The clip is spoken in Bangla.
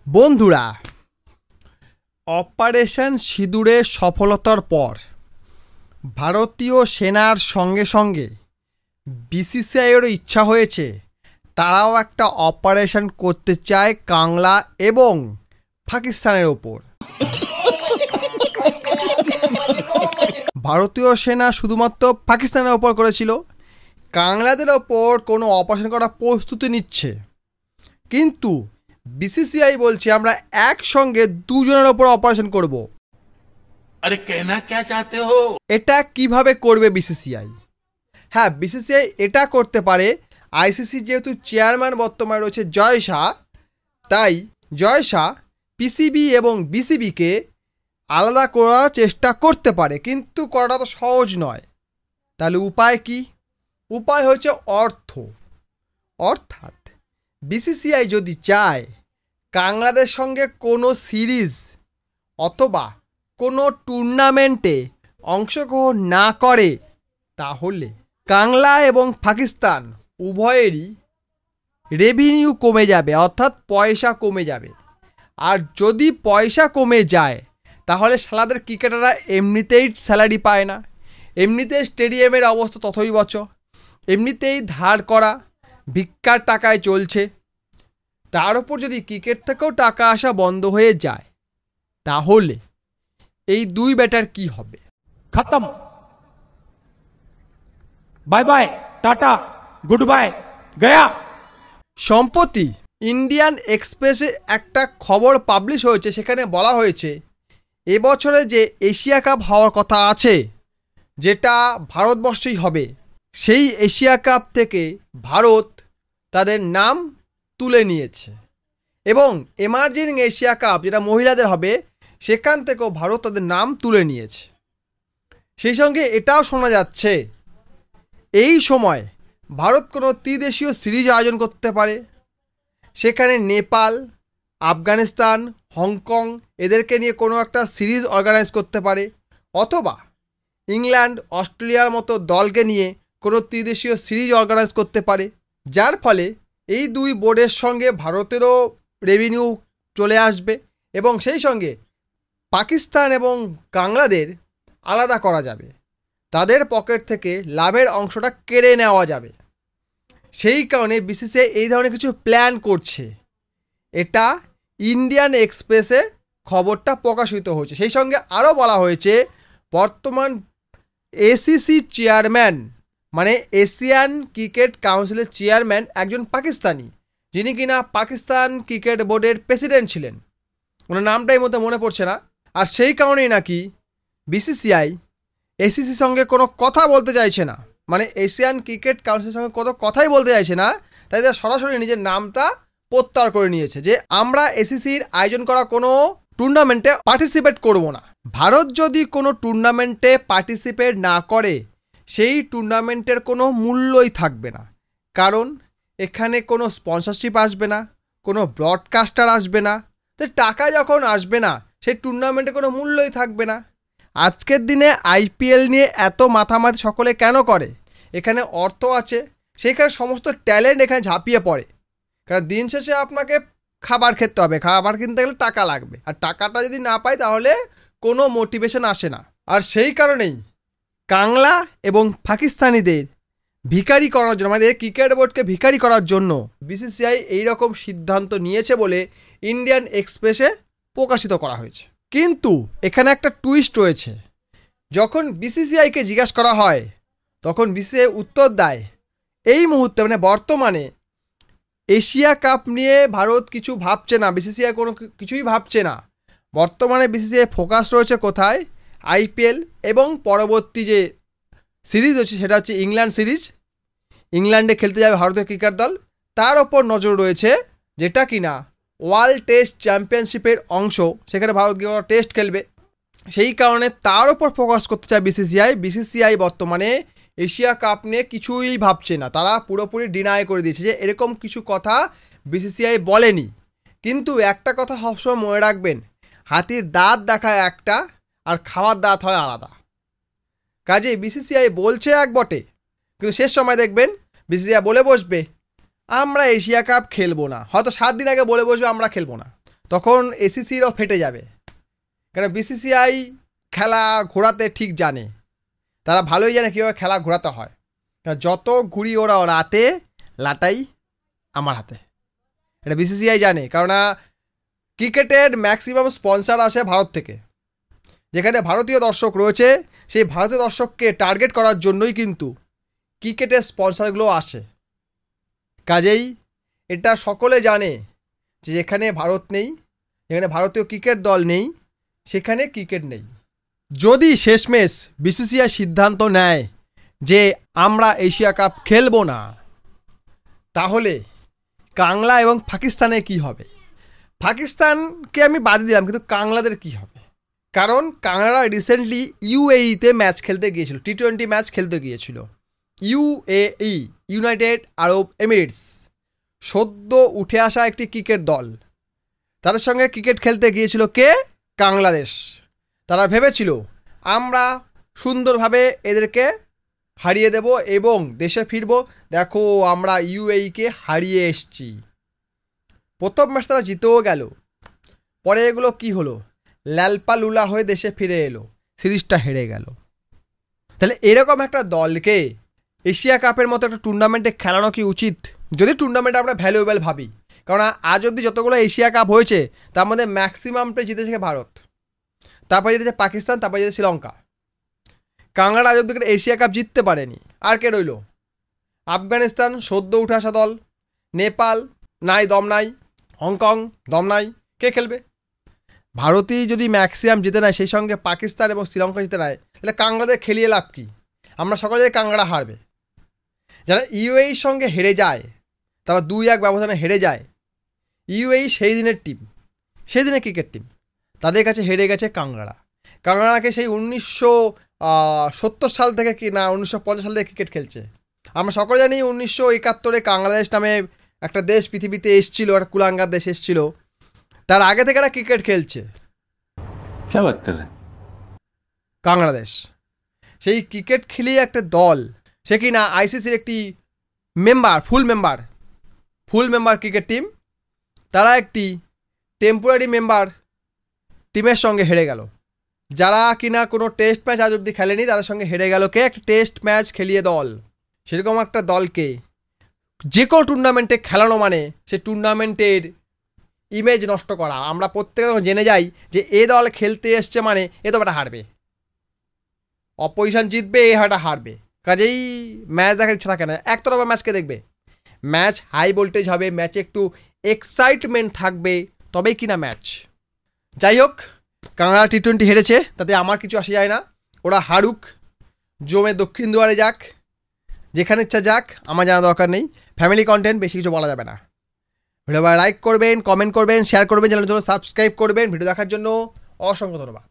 বন্ধুরা, অপারেশন সিঁদুরের সফলতার পর ভারতীয় সেনার সঙ্গে সঙ্গে বিসিসিআইয়েরও ইচ্ছা হয়েছে তারাও একটা অপারেশন করতে চায় কাংলা এবং পাকিস্তানের ওপর। ভারতীয় সেনা শুধুমাত্র পাকিস্তানের ওপর করেছিল, কাংলাদের ওপর কোনো অপারেশন করার প্রস্তুতি নিচ্ছে, কিন্তু বিসিসিআই বলছে আমরা একসঙ্গে দুজনের ওপর অপারেশন করব। আরে কেনা কে চাতে হো? এটা কিভাবে করবে বিসিসিআই? হ্যাঁ, বিসিসিআই এটা করতে পারে। আইসিসি যেহেতু চেয়ারম্যান বর্তমানে রয়েছে জয় শাহ, তাই জয় শাহ পিসিবি এবং বিসিবিকে আলাদা করার চেষ্টা করতে পারে, কিন্তু করাটা তো সহজ নয়। তাহলে উপায় কি? উপায় হচ্ছে অর্থাৎ বিসিসিআই যদি চায় কাংলাদের সঙ্গে কোনো সিরিজ অথবা কোনো টুর্নামেন্টে অংশগ্রহণ না করে, তাহলে কাংলা এবং পাকিস্তান উভয়েরই রেভিনিউ কমে যাবে, অর্থাৎ পয়সা কমে যাবে। আর যদি পয়সা কমে যায় তাহলে শালাদের ক্রিকেটাররা এমনিতেই স্যালারি পায় না, এমনিতেই স্টেডিয়ামের অবস্থা তথৈবচ, এমনিতেই ধার করা ভিক্ষার টাকায় চলছে। তার উপর যদি ক্রিকেট থেকেও টাকা আসা বন্ধ হয়ে যায়, তাহলে এই দুই ব্যাটার কি হবে? खत्म। Bye bye, tata, goodbye, गया। সম্প্রতি ইন্ডিয়ান এক্সপ্রেসে একটা খবর পাবলিশ হয়েছে, সেখানে বলা হয়েছে এবছরে যে এশিয়া কাপ হওয়ার কথা আছে, যেটা ভারতবর্ষেই হবে, সেই এশিয়া কাপ থেকে ভারত তাদের নাম তুলে নিয়েছে এবং এমার্জিং এশিয়া কাপ যেটা মহিলাদের হবে, সেখান থেকেও ভারত তাদের নাম তুলে নিয়েছে। সেই সঙ্গে এটাও শোনা যাচ্ছে এই সময় ভারত কোনো ত্রিদেশীয় সিরিজ আয়োজন করতে পারে, সেখানে নেপাল, আফগানিস্তান, হংকং এদেরকে নিয়ে কোনো একটা সিরিজ অর্গানাইজ করতে পারে, অথবা ইংল্যান্ড, অস্ট্রেলিয়ার মতো দলকে নিয়ে কোনো ত্রিদেশীয় সিরিজ অর্গানাইজ করতে পারে, যার ফলে এই দুই বোর্ডের সঙ্গে ভারতেরও রেভিনিউ চলে আসবে এবং সেই সঙ্গে পাকিস্তান এবং কাংলাদের আলাদা করা যাবে, তাদের পকেট থেকে লাভের অংশটা কেড়ে নেওয়া যাবে। সেই কারণে বিসিসিআই এই ধরনের কিছু প্ল্যান করছে। এটা ইন্ডিয়ান এক্সপ্রেসে খবরটা প্রকাশিত হয়েছে। সেই সঙ্গে আরও বলা হয়েছে বর্তমান এসিসি চেয়ারম্যান, মানে এশিয়ান ক্রিকেট কাউন্সিলের চেয়ারম্যান, একজন পাকিস্তানি, যিনি কিনা পাকিস্তান ক্রিকেট বোর্ডের প্রেসিডেন্ট ছিলেন, ওনার নামটাই মতো মনে পড়ছে না। আর সেই কারণেই নাকি বিসিসিআই এসিসির সঙ্গে কোনো কথা বলতে চাইছে না, মানে এশিয়ান ক্রিকেট কাউন্সিলের সঙ্গে কোনো কথাই বলতে চাইছে না, তাই তারা সরাসরি নিজের নামটা প্রত্যাহার করে নিয়েছে যে আমরা এসিসির আয়োজন করা কোনো টুর্নামেন্টে পার্টিসিপেট করব না। ভারত যদি কোনো টুর্নামেন্টে পার্টিসিপেট না করে, সেই টুর্নামেন্টের কোনো মূল্যই থাকবে না, কারণ এখানে কোনো স্পন্সরশিপ আসবে না, কোনো ব্রডকাস্টার আসবে না, তো টাকা যখন আসবে না, সেই টুর্নামেন্টে কোনো মূল্যই থাকবে না। আজকের দিনে আইপিএল নিয়ে এত মাথামাতি সকলে কেন করে? এখানে অর্থ আছে, সেইখানে সমস্ত ট্যালেন্ট এখানে ঝাঁপিয়ে পড়ে, কারণ দিন শেষে আপনাকে খাবার খেতে হবে, খাবার কিনতে গেলে টাকা লাগবে, আর টাকাটা যদি না পাই তাহলে কোনো মোটিভেশন আসে না। আর সেই কারণেই কাংলা এবং পাকিস্তানিদের ভিখারি করার জন্য, আমাদের ক্রিকেট বোর্ডকে ভিখারি করার জন্য বিসিসিআই এইরকম সিদ্ধান্ত নিয়েছে বলে ইন্ডিয়ান এক্সপ্রেসে প্রকাশিত করা হয়েছে। কিন্তু এখানে একটা টুইস্ট রয়েছে। যখন বিসিসিআইকে জিজ্ঞাসা করা হয়, তখন বিসিসিআই উত্তর দেয় এই মুহূর্তে, মানে বর্তমানে এশিয়া কাপ নিয়ে ভারত কিছু ভাবছে না, বিসিসিআই কোনো কিছুই ভাবছে না। বর্তমানে বিসিসিআই ফোকাস রয়েছে কোথায়? আইপিএল এবং পরবর্তী যে সিরিজ হচ্ছে সেটা হচ্ছে ইংল্যান্ড সিরিজ, ইংল্যান্ডে খেলতে যাবে ভারতীয় ক্রিকেট দল, তার ওপর নজর রয়েছে, যেটা কিনা ওয়ার্ল্ড টেস্ট চ্যাম্পিয়নশিপের অংশ, সেখানে ভারত গিয়ে টেস্ট খেলবে। সেই কারণে তার ওপর ফোকাস করতে চায় বিসিসিআই। বিসিসিআই বর্তমানে এশিয়া কাপ নিয়ে কিছুই ভাবছে না, তারা পুরোপুরি ডিনাই করে দিয়েছে যে এরকম কিছু কথা বিসিসিআই বলেনি। কিন্তু একটা কথা সবসময় মনে রাখবেন, হাতির দাঁত দেখায় একটা আর খাওয়ার দাঁত হয় আলাদা। কাজেই বিসিসিআই বলছে এক বটে, কিন্তু শেষ সময় দেখবেন বিসিসিআই বলে বসবে আমরা এশিয়া কাপ খেলবো না, হয়তো 7 দিন আগে বলে বসবে আমরা খেলবো না, তখন এসিসিরও ফেটে যাবে। কারণ বিসিসিআই খেলা ঘোরাতে ঠিক জানে, তারা ভালোই জানে কীভাবে খেলা ঘোরাতে হয়। যত ঘুরি ওরা রাতে লাটাই আমার হাতে, এটা বিসিসিআই জানে। কারণ ক্রিকেটের ম্যাক্সিমাম স্পন্সার আসে ভারত থেকে, যেখানে ভারতীয় দর্শক রয়েছে, সেই ভারতীয় দর্শককে টার্গেট করার জন্যই কিন্তু ক্রিকেটের স্পন্সারগুলো আসে। কাজেই এটা সকলে জানে যে যেখানে ভারত নেই, যেখানে ভারতীয় ক্রিকেট দল নেই, সেখানে ক্রিকেট নেই। যদি শেষমেশ বিসিসিআই সিদ্ধান্ত নেয় যে আমরা এশিয়া কাপ খেলবো না, তাহলে কাংলা এবং পাকিস্তানে কি হবে? পাকিস্তানকে আমি বাদ দিলাম, কিন্তু কাংলাদের কি হবে? কারণ কাংলারা রিসেন্টলি ইউএইতে ম্যাচ খেলতে গিয়েছিল, টি20 ম্যাচ খেলতে গিয়েছিল। ইউএই, ইউনাইটেড আরব এমিরেটস, সদ্য উঠে আসা একটি ক্রিকেট দল, তাদের সঙ্গে ক্রিকেট খেলতে গিয়েছিল কে? বাংলাদেশ। তারা ভেবেছিল আমরা সুন্দরভাবে এদেরকে হারিয়ে দেব এবং দেশে ফিরব, দেখো আমরা ইউএইকে হারিয়ে এসছি। প্রথম ম্যাচ তারা জিতেও গেল, পরে এগুলো কি হলো? ল্যালপা লুলা হয়ে দেশে ফিরে এলো, সিরিজটা হেরে গেল। তাহলে এরকম একটা দলকে এশিয়া কাপের মতো একটা টুর্নামেন্টে খেলানো কি উচিত? যদি টুর্নামেন্টে আমরা ভ্যালুয়েবল ভাবি, কারণ আজ অবধি যতগুলো এশিয়া কাপ হয়েছে তার মধ্যে ম্যাক্সিমামটাই জিতেছে ভারত, তারপরে জিতেছে পাকিস্তান, তারপরে জিতেছে শ্রীলঙ্কা। কাংলারা আজ অবধি এশিয়া কাপ জিততে পারেনি। আর কে রইল? আফগানিস্তান, সদ্য উঠে আসা দল। নেপাল নাই, দম নাই। হংকং, দম নাই। কে খেলবে? ভারতই যদি ম্যাক্সিমাম জিতে নেয়, সেই সঙ্গে পাকিস্তান এবং শ্রীলঙ্কা জিতে নেয়, তাহলে কাংলাদের খেলিয়ে লাভ কী? আমরা সকলে জানি কাংলারা হারবে। যারা ইউএইর সঙ্গে হেরে যায়, তারপর 2-1 ব্যবধানে হেরে যায়, ইউএই সেই দিনের টিম, সেই দিনের ক্রিকেট টিম, তাদের কাছে হেরে গেছে কাংলারা। কাংলারাকে সেই 1970 সাল থেকে কি না 1950 সাল থেকে ক্রিকেট খেলছে। আমরা সকলে জানি 1971 বাংলাদেশ নামে একটা দেশ পৃথিবীতে এসেছিল, একটা কুলাঙ্গার দেশ এসেছিল, তার আগে থেকে একটা ক্রিকেট খেলছে। क्या बात कर रहे हैं? বাংলাদেশ সেই ক্রিকেট খেলিয়ে একটা দল, সে কি না আইসিসির একটি মেম্বার, ফুল মেম্বার ক্রিকেট টিম, তারা একটি টেম্পোরারি মেম্বার টিমের সঙ্গে হেরে গেল, যারা কিনা কোনো টেস্ট ম্যাচ আজ অবধি খেলেনি, তাদের সঙ্গে হেরে গেল কে? একটা টেস্ট ম্যাচ খেলিয়ে দল। সেরকম একটা দলকে যে কোনো টুর্নামেন্টে খেলানো মানে সে টুর্নামেন্টের ইমেজ নষ্ট করা। আমরা প্রত্যেকে জেনে যাই যে এ দল খেলতে এসছে মানে এ তো একটা হারবে, অপোজিশন জিতবে, এ হয়টা হারবে। কাজেই ম্যাচ দেখার ইচ্ছা থাকে না, একতরফা ম্যাচকে দেখবে। ম্যাচ হাই ভোল্টেজ হবে, ম্যাচে একটু এক্সাইটমেন্ট থাকবে, তবেই কিনা ম্যাচ। যাই হোক, কানাডা টি20 হেরেছে, তাতে আমার কিছু আসে যায় না, ওরা হারুক, জমে দক্ষিণ দুয়ারে যাক, যেখানে ইচ্ছা যাক, আমার জানা দরকার নেই। ফ্যামিলি কন্টেন্ট, বেশি কিছু বলা যাবে না। ভিডিও লাইক করবেন, কমেন্ট করবেন, শেয়ার করবেন, চ্যানেলের জন্য সাবস্ক্রাইব করবেন। ভিডিও দেখার জন্য অসংখ্য ধন্যবাদ।